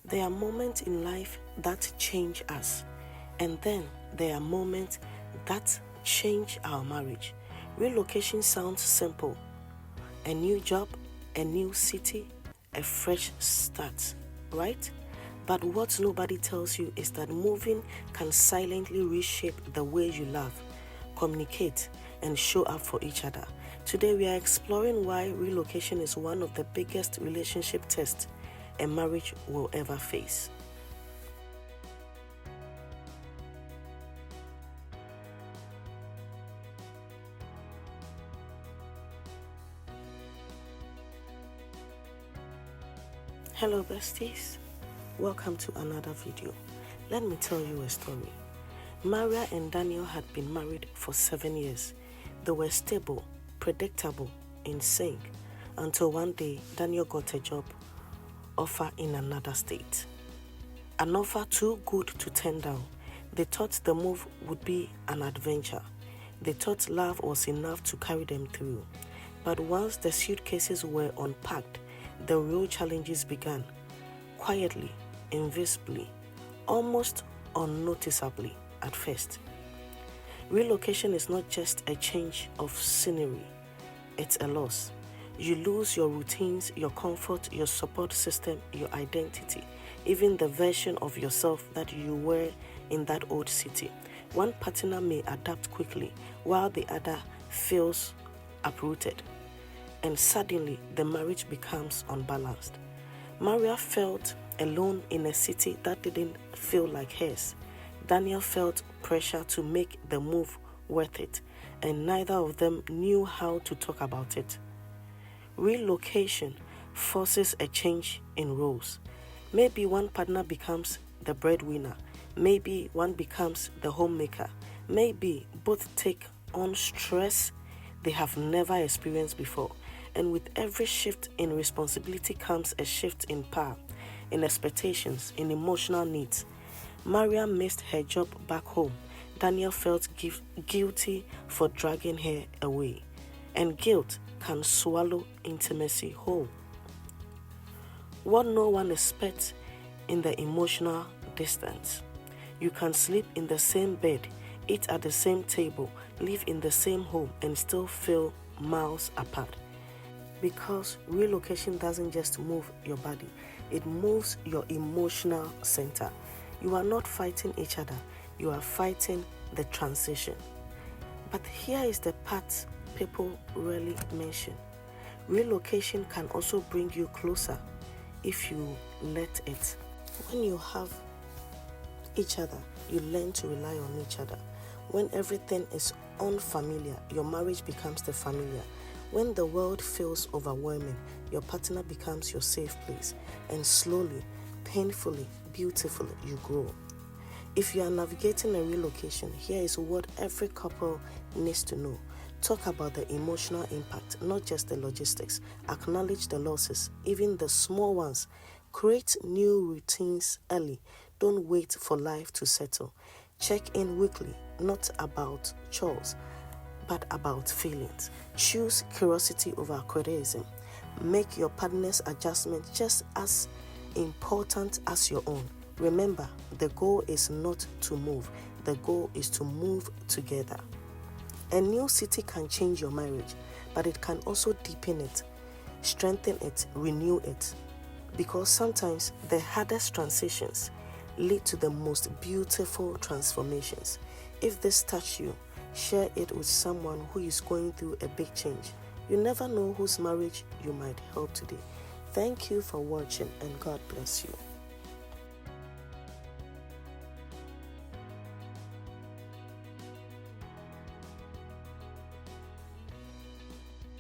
There are moments in life that change us, and then there are moments that change our marriage. Relocation sounds simple: a new job, a new city, a fresh start, right? But what nobody tells you is that moving can silently reshape the way you love, communicate, and show up for each other. Today, we are exploring why relocation is one of the biggest relationship tests a marriage will ever face. Hello besties, welcome to another video. Let me tell you a story. Maria and Daniel had been married for 7 years. They were stable, predictable, in sync, until one day Daniel got a job offer in another state. An offer too good to turn down. They thought the move would be an adventure. They thought love was enough to carry them through. But once the suitcases were unpacked, the real challenges began. Quietly, invisibly, almost unnoticeably at first. Relocation is not just a change of scenery, it's a loss. You lose your routines, your comfort, your support system, your identity, even the version of yourself that you were in that old city. One partner may adapt quickly while the other feels uprooted, and suddenly the marriage becomes unbalanced. Maria felt alone in a city that didn't feel like hers. Daniel felt pressure to make the move worth it, and neither of them knew how to talk about it. Relocation forces a change in roles. Maybe one partner becomes the breadwinner, maybe one becomes the homemaker, maybe both take on stress they have never experienced before. And with every shift in responsibility comes a shift in power, in expectations, in emotional needs. Maria missed her job back home. Daniel felt guilty for dragging her away, and guilt can swallow intimacy whole. What no one expects in the emotional distance. You can sleep in the same bed, eat at the same table, live in the same home, and still feel miles apart. Because relocation doesn't just move your body, it moves your emotional center. You are not fighting each other, you are fighting the transition. But here is the part people rarely mention. Relocation can also bring you closer if you let it. When you have each other, you learn to rely on each other. When everything is unfamiliar, your marriage becomes the familiar. When the world feels overwhelming, your partner becomes your safe place. And slowly, painfully, beautifully, you grow. If you are navigating a relocation, here is what every couple needs to know. Talk about the emotional impact, not just the logistics. Acknowledge the losses, even the small ones. Create new routines early. Don't wait for life to settle. Check in weekly, not about chores, but about feelings. Choose curiosity over criticism. Make your partner's adjustment just as important as your own. Remember, the goal is not to move. The goal is to move together. A new city can change your marriage, but it can also deepen it, strengthen it, renew it. Because sometimes the hardest transitions lead to the most beautiful transformations. If this touched you, share it with someone who is going through a big change. You never know whose marriage you might help today. Thank you for watching, and God bless you.